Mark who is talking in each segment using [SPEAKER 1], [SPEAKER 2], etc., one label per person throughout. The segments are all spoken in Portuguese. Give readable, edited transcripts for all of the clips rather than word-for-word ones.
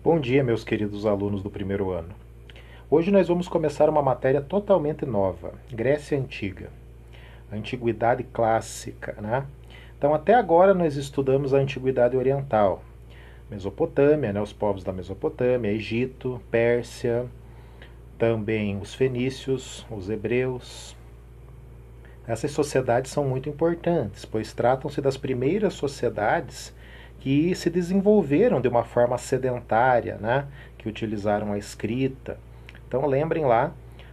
[SPEAKER 1] Bom dia, meus queridos alunos do primeiro ano. Hoje nós vamos começar uma matéria totalmente nova, Grécia Antiga, Antiguidade Clássica, né? Então, até agora nós estudamos a Antiguidade Oriental, Mesopotâmia, né? Os povos da Mesopotâmia, Egito, Pérsia, também os fenícios, os hebreus. Essas sociedades são muito importantes, pois tratam-se das primeiras sociedades que se desenvolveram de uma forma sedentária, né? Que utilizaram a escrita. Então lembrem lá,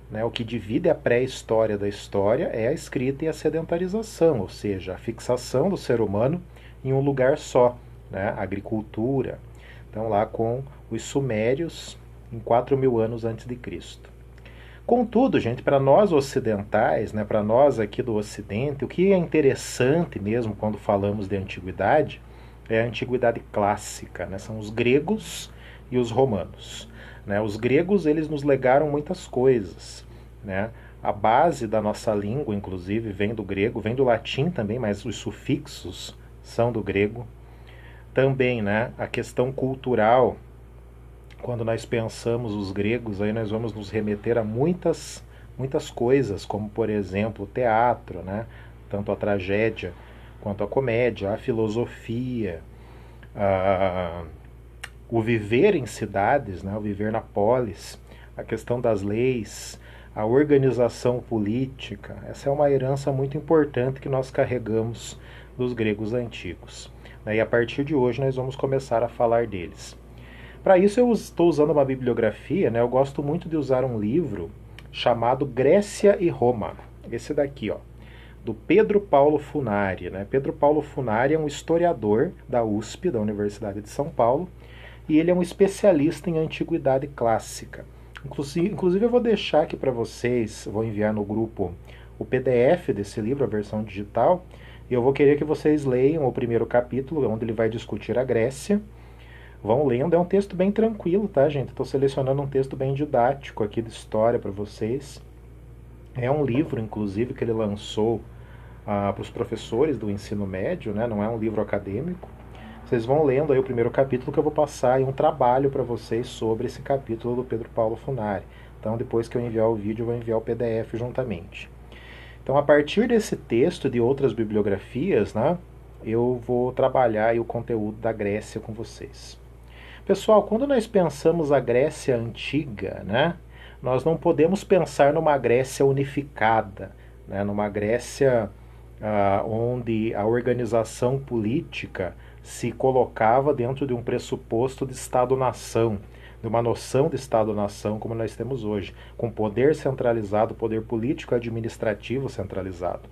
[SPEAKER 1] né, o que divide a pré-história da história é a escrita e a sedentarização, ou seja, a fixação do ser humano em um lugar só, né, a agricultura. Então lá com os sumérios em 4.000 anos antes de Cristo. Contudo, gente, para nós ocidentais, né, para nós aqui do Ocidente, o que é interessante mesmo quando falamos de antiguidade é a antiguidade clássica, né? São os gregos e os romanos. Né? Os gregos eles nos legaram muitas coisas. Né? A base da nossa língua, inclusive, vem do grego, vem do latim também, mas os sufixos são do grego. Também, né, a questão cultural, quando nós pensamos os gregos, aí nós vamos nos remeter a muitas coisas, como por exemplo o teatro, né? Tanto a tragédia quanto a comédia, a filosofia, a, o viver em cidades, né? O viver na polis, a questão das leis, a organização política. Essa é uma herança muito importante que nós carregamos dos gregos antigos. E a partir de hoje nós vamos começar a falar deles. Para isso eu estou usando uma bibliografia, né? Eu gosto muito de usar um livro chamado Grécia e Roma. Esse daqui, ó, do Pedro Paulo Funari. Né? Pedro Paulo Funari é um historiador da USP, da Universidade de São Paulo, e ele é um especialista em antiguidade clássica. Inclusive eu vou deixar aqui para vocês, vou enviar no grupo o PDF desse livro, a versão digital, e eu vou querer que vocês leiam o primeiro capítulo, onde ele vai discutir a Grécia. Vão lendo, é um texto bem tranquilo, tá, gente? Estou selecionando um texto bem didático aqui de história para vocês. É um livro, inclusive, que ele lançou para os professores do ensino médio, né? Não é um livro acadêmico. Vocês vão lendo aí o primeiro capítulo que eu vou passar aí um trabalho para vocês sobre esse capítulo do Pedro Paulo Funari. Então, depois que eu enviar o vídeo, eu vou enviar o PDF juntamente. Então, a partir desse texto e de outras bibliografias, né, eu vou trabalhar aí o conteúdo da Grécia com vocês. Pessoal, quando nós pensamos a Grécia antiga, né, nós não podemos pensar numa Grécia unificada, né, numa Grécia onde a organização política se colocava dentro de um pressuposto de Estado-nação, de uma noção de Estado-nação como nós temos hoje, com poder centralizado, poder político e administrativo centralizado.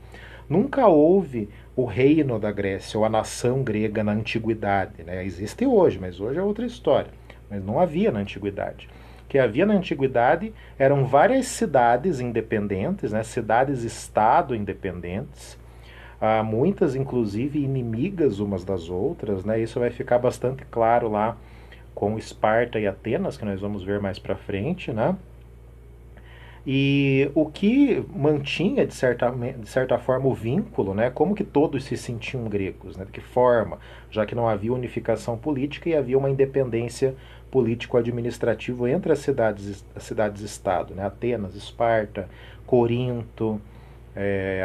[SPEAKER 1] Nunca houve o reino da Grécia ou a nação grega na antiguidade. Né? Existe hoje, mas hoje é outra história. Mas não havia na antiguidade. O que havia na antiguidade eram várias cidades independentes, né? Cidades-estado independentes, muitas inclusive inimigas umas das outras. Né? Isso vai ficar bastante claro lá com Esparta e Atenas, que nós vamos ver mais para frente, né? E o que mantinha, de certa forma, o vínculo, né? Como que todos se sentiam gregos, né? De que forma? Já que não havia unificação política e havia uma independência político-administrativa entre as cidades-estado, né? Atenas, Esparta, Corinto,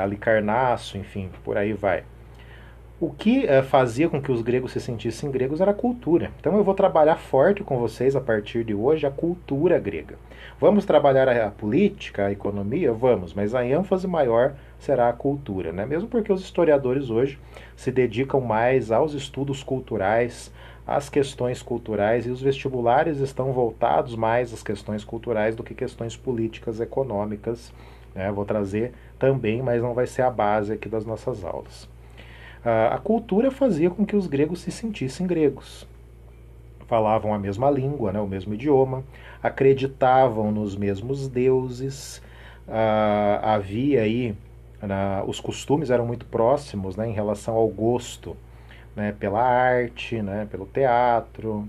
[SPEAKER 1] Alicarnasso, enfim, por aí vai. O que fazia com que os gregos se sentissem gregos era a cultura. Então eu vou trabalhar forte com vocês a partir de hoje a cultura grega. Vamos trabalhar a política, a economia? Vamos, mas a ênfase maior será a cultura, né? Mesmo porque os historiadores hoje se dedicam mais aos estudos culturais, às questões culturais, e os vestibulares estão voltados mais às questões culturais do que questões políticas, econômicas. Né? Vou trazer também, mas não vai ser a base aqui das nossas aulas. A cultura fazia com que os gregos se sentissem gregos. Falavam a mesma língua, né, o mesmo idioma, acreditavam nos mesmos deuses, havia aí, os costumes eram muito próximos, né, em relação ao gosto, né, pela arte, né, pelo teatro,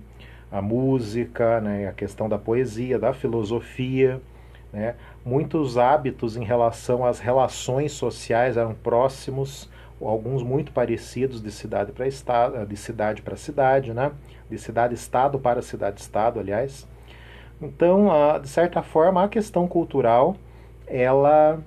[SPEAKER 1] a música, né, a questão da poesia, da filosofia. Né, muitos hábitos em relação às relações sociais eram próximos alguns muito parecidos de cidade para estado, de cidade para cidade, né? De cidade-estado para cidade-estado, aliás. Então, de certa forma, a questão cultural, ela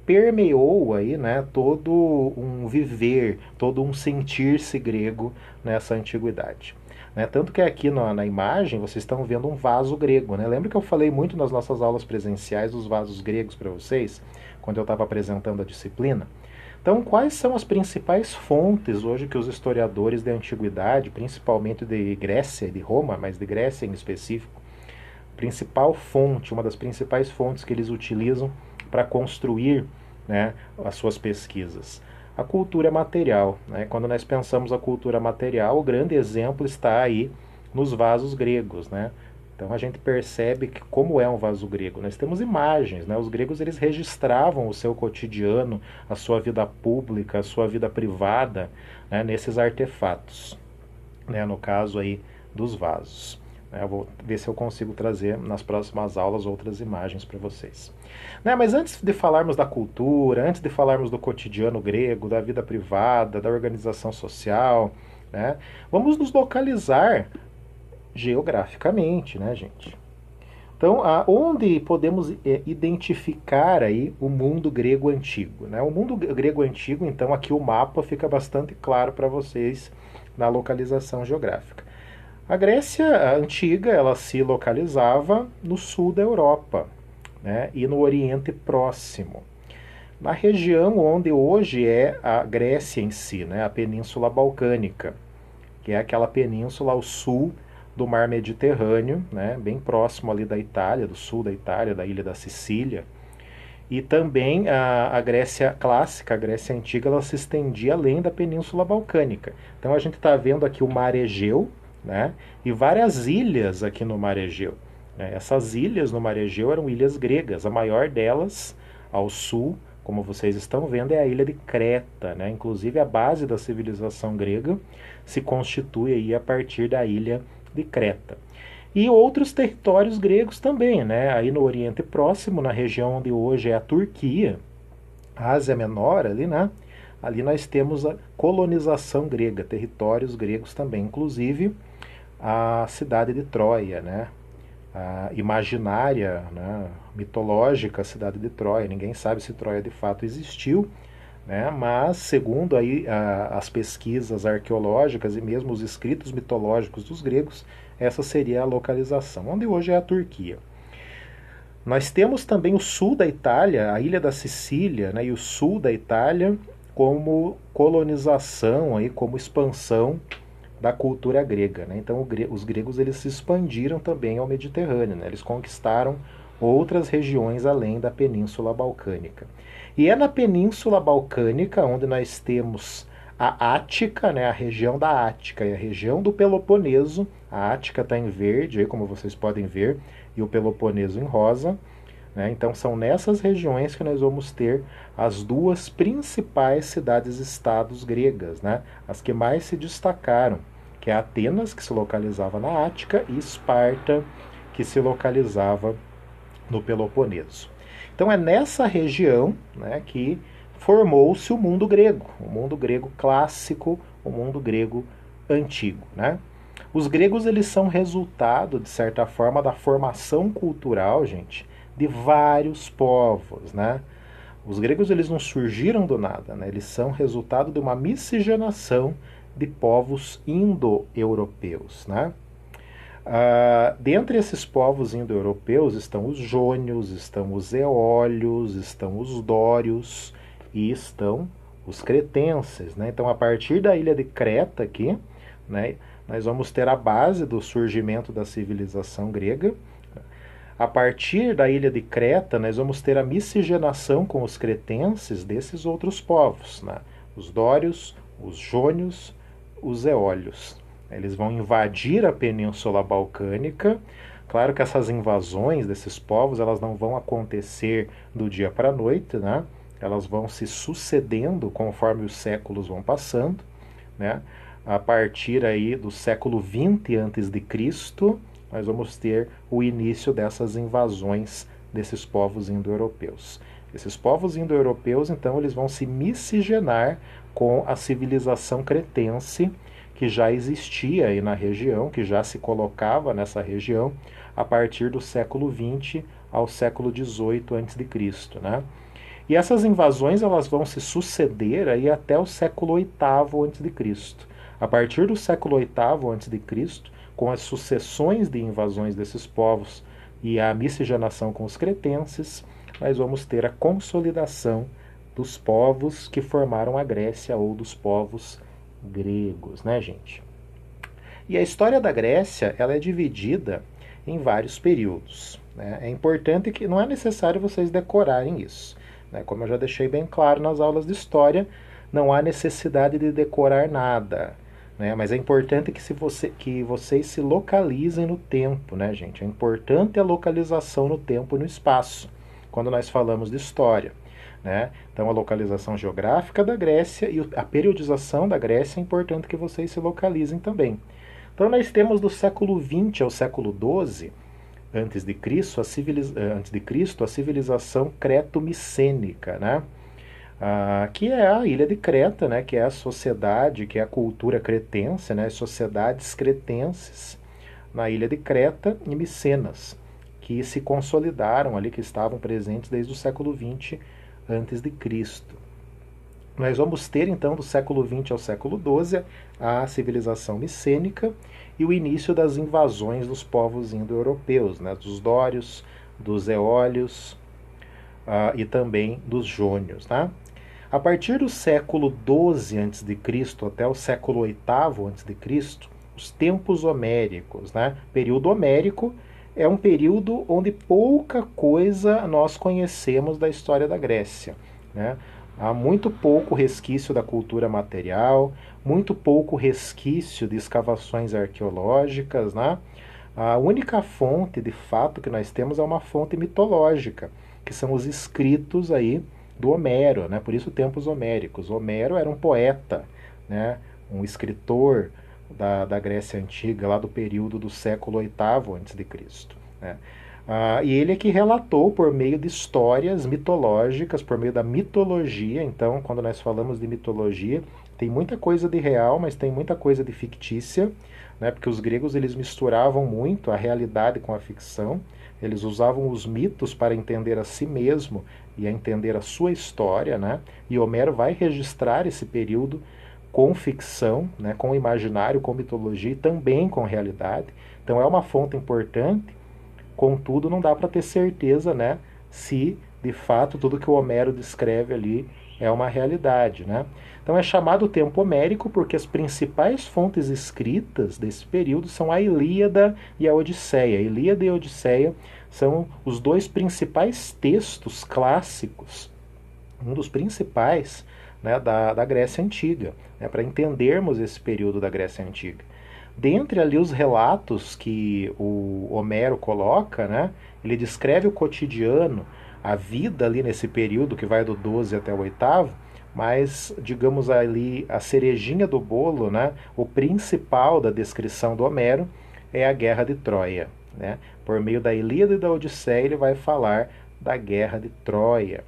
[SPEAKER 1] permeou aí, né, todo um viver, todo um sentir-se grego nessa antiguidade. Né? Tanto que aqui na imagem vocês estão vendo um vaso grego. Né? Lembra que eu falei muito nas nossas aulas presenciais dos vasos gregos para vocês, quando eu estava apresentando a disciplina? Então, quais são as principais fontes hoje que os historiadores da antiguidade, principalmente de Grécia e de Roma, mas de Grécia em específico, principal fonte, uma das principais fontes que eles utilizam para construir, né, as suas pesquisas? A cultura material. Né? Quando nós pensamos a cultura material, o grande exemplo está aí nos vasos gregos. Né? Então a gente percebe que como é um vaso grego. Nós temos imagens. Né? Os gregos eles registravam o seu cotidiano, a sua vida pública, a sua vida privada, né, nesses artefatos. Né? No caso aí dos vasos. Eu vou ver se eu consigo trazer nas próximas aulas outras imagens para vocês. Mas antes de falarmos da cultura, antes de falarmos do cotidiano grego, da vida privada, da organização social, né, vamos nos localizar geograficamente, né, gente? Então, onde podemos identificar aí o mundo grego antigo? Né? O mundo grego antigo, então, aqui o mapa fica bastante claro para vocês na localização geográfica. A Grécia antiga, ela se localizava no sul da Europa, né, e no Oriente Próximo, na região onde hoje é a Grécia em si, né, a Península Balcânica, que é aquela península ao sul do Mar Mediterrâneo, né, bem próximo ali da Itália, do sul da Itália, da ilha da Sicília. E também a Grécia clássica, a Grécia antiga, ela se estendia além da Península Balcânica. Então a gente está vendo aqui o Mar Egeu, né, e várias ilhas aqui no Mar Egeu. Essas ilhas no Mar Egeu eram ilhas gregas. A maior delas, ao sul, como vocês estão vendo, é a ilha de Creta. Né? Inclusive, a base da civilização grega se constitui aí a partir da ilha de Creta. E outros territórios gregos também. Né? Aí no Oriente Próximo, na região onde hoje é a Turquia, a Ásia Menor, ali, né? Ali nós temos a colonização grega, territórios gregos também, inclusive a cidade de Troia, né? A imaginária, né, mitológica cidade de Troia. Ninguém sabe se Troia de fato existiu, né, mas segundo aí as pesquisas arqueológicas e mesmo os escritos mitológicos dos gregos, essa seria a localização, onde hoje é a Turquia. Nós temos também o sul da Itália, a ilha da Sicília, né, e o sul da Itália como colonização, aí, como expansão da cultura grega. Né? Então os gregos eles se expandiram também ao Mediterrâneo, né? Eles conquistaram outras regiões além da Península Balcânica. E é na Península Balcânica onde nós temos a Ática, né? A região da Ática e a região do Peloponeso. A Ática está em verde, aí, como vocês podem ver, e o Peloponeso em rosa. Né? Então são nessas regiões que nós vamos ter as duas principais cidades-estados gregas, né? As que mais se destacaram, que é Atenas, que se localizava na Ática, e Esparta, que se localizava no Peloponeso. Então é nessa região, né, que formou-se o mundo grego clássico, o mundo grego antigo. Né? Os gregos eles são resultado, de certa forma, da formação cultural, gente, de vários povos, né? Os gregos eles não surgiram do nada, né? Eles são resultado de uma miscigenação de povos indo-europeus, né? Dentre esses povos indo-europeus estão os jônios, estão os eólios, estão os dórios e estão os cretenses, né? Então, a partir da ilha de Creta aqui, né, nós vamos ter a base do surgimento da civilização grega. A partir da ilha de Creta, nós vamos ter a miscigenação com os cretenses desses outros povos, né? Os dórios, os jônios, os eólios. Eles vão invadir a Península Balcânica. Claro que essas invasões desses povos elas não vão acontecer do dia para a noite, né? Elas vão se sucedendo conforme os séculos vão passando, né? A partir aí do século XX a.C., nós vamos ter o início dessas invasões desses povos indo-europeus. Esses povos indo-europeus, então, eles vão se miscigenar com a civilização cretense, que já existia aí na região, que já se colocava nessa região a partir do século XX ao século XVIII a.C., né? E essas invasões elas vão se suceder aí até o século VIII a.C. A partir do século VIII a.C., com as sucessões de invasões desses povos e a miscigenação com os cretenses, nós vamos ter a consolidação dos povos que formaram a Grécia ou dos povos gregos, né, gente? E a história da Grécia, ela é dividida em vários períodos, né? É importante que não é necessário vocês decorarem isso, né? Como eu já deixei bem claro nas aulas de história, não há necessidade de decorar nada, né? Mas é importante que vocês se localizem no tempo, né, gente? É importante a localização no tempo e no espaço, quando nós falamos de história, né? Então, a localização geográfica da Grécia e a periodização da Grécia é importante que vocês se localizem também. Então, nós temos do século XX ao século XII antes de Cristo, a civilização creto-micênica, né? Que é a ilha de Creta, né? Que é a sociedade, que é a cultura cretense, né? As sociedades cretenses na ilha de Creta e Micenas, que se consolidaram ali, que estavam presentes desde o século XX antes de Cristo. Nós vamos ter então do século XX ao século XII a civilização micênica e o início das invasões dos povos indo-europeus, né, dos dórios, dos eólios e também dos jônios. Tá? A partir do século XII a.C. até o século VIII a.C., os tempos homéricos, né? Período homérico é um período onde pouca coisa nós conhecemos da história da Grécia, né? Há muito pouco resquício da cultura material, muito pouco resquício de escavações arqueológicas, né? A única fonte, de fato, que nós temos é uma fonte mitológica, que são os escritos aí do Homero, né? Por isso tempos homéricos. Homero era um poeta, né? Um escritor da Grécia Antiga, lá do período do século VIII a.C., né? E ele é que relatou por meio de histórias mitológicas, por meio da mitologia. Então, quando nós falamos de mitologia, tem muita coisa de real, mas tem muita coisa de fictícia, né? Porque os gregos eles misturavam muito a realidade com a ficção. Eles usavam os mitos para entender a si mesmo e a entender a sua história, né? E Homero vai registrar esse período com ficção, né? Com imaginário, com mitologia e também com realidade. Então é uma fonte importante. Contudo, não dá para ter certeza, né, se de fato tudo que o Homero descreve ali é uma realidade, né? Então é chamado tempo homérico porque as principais fontes escritas desse período são a Ilíada e a Odisseia. A Ilíada e a Odisseia são os dois principais textos clássicos, um dos principais, né, da Grécia Antiga, né, para entendermos esse período da Grécia Antiga. Dentre ali os relatos que o Homero coloca, né, ele descreve o cotidiano, a vida ali nesse período que vai do 12 até o 8º, mas, digamos ali, a cerejinha do bolo, né, o principal da descrição do Homero é a Guerra de Troia. Né? Por meio da Ilíada e da Odisseia ele vai falar da Guerra de Troia.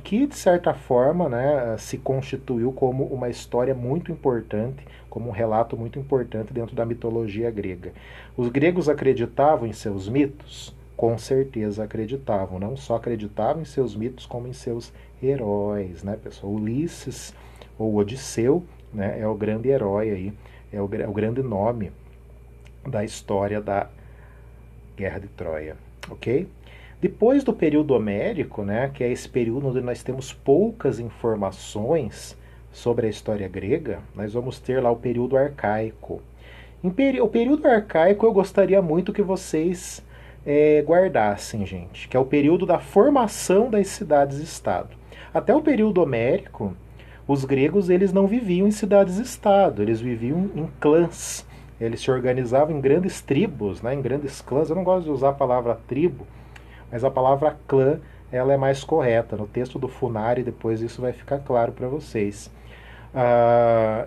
[SPEAKER 1] Que de certa forma, né, se constituiu como uma história muito importante, como um relato muito importante dentro da mitologia grega. Os gregos acreditavam em seus mitos? Com certeza acreditavam. Não só acreditavam em seus mitos, como em seus heróis, né, pessoal? Ulisses, ou Odisseu, né, é o grande herói aí, é o grande nome da história da Guerra de Troia, ok? Depois do período homérico, né, que é esse período onde nós temos poucas informações sobre a história grega, nós vamos ter lá o período arcaico. O período arcaico eu gostaria muito que vocês guardassem, gente, que é o período da formação das cidades-estado. Até o período homérico, os gregos eles não viviam em cidades-estado, eles viviam em clãs. Eles se organizavam em grandes tribos, né, em grandes clãs. Eu não gosto de usar a palavra tribo, mas a palavra clã ela é mais correta. No texto do Funari, depois isso vai ficar claro para vocês.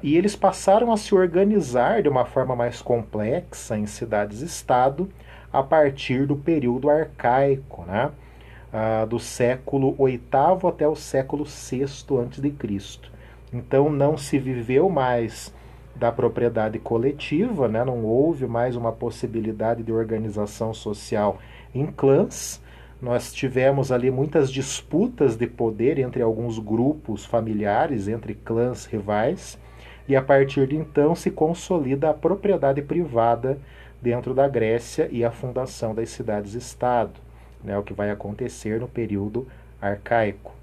[SPEAKER 1] E eles passaram a se organizar de uma forma mais complexa em cidades-estado a partir do período arcaico. Né? do século VIII até o século VI a.C. Então não se viveu mais da propriedade coletiva, né? Não houve mais uma possibilidade de organização social em clãs. Nós tivemos ali muitas disputas de poder entre alguns grupos familiares, entre clãs rivais, e a partir de então se consolida a propriedade privada dentro da Grécia e a fundação das cidades-estado, né, o que vai acontecer no período arcaico.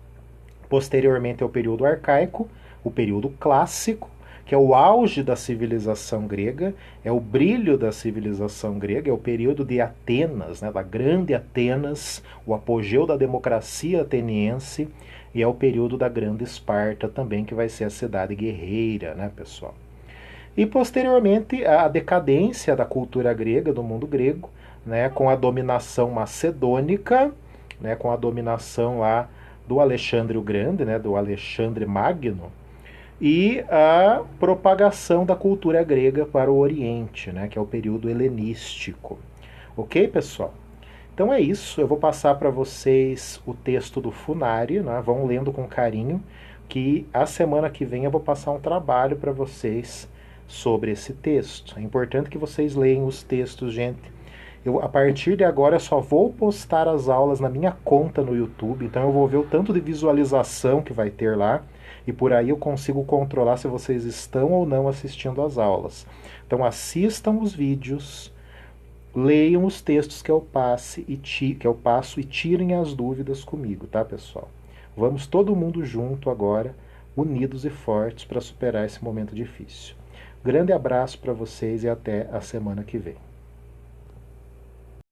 [SPEAKER 1] Posteriormente ao período arcaico, o período clássico, que é o auge da civilização grega, é o brilho da civilização grega, é o período de Atenas, né, da grande Atenas, o apogeu da democracia ateniense, e é o período da grande Esparta também, que vai ser a cidade guerreira, né, pessoal? E posteriormente a decadência da cultura grega, do mundo grego, né, com a dominação macedônica, né, com a dominação lá do Alexandre o Grande, né, do Alexandre Magno, e a propagação da cultura grega para o Oriente, né, que é o período helenístico. Ok, pessoal? Então é isso, eu vou passar para vocês o texto do Funari, né, vão lendo com carinho, que a semana que vem eu vou passar um trabalho para vocês sobre esse texto. É importante que vocês leiam os textos, gente. Eu, a partir de agora, só vou postar as aulas na minha conta no YouTube, então eu vou ver o tanto de visualização que vai ter lá, e por aí eu consigo controlar se vocês estão ou não assistindo às aulas. Então assistam os vídeos, leiam os textos que eu passo e tirem as dúvidas comigo, tá, pessoal? Vamos todo mundo junto agora, unidos e fortes para superar esse momento difícil. Grande abraço para vocês e até a semana que vem.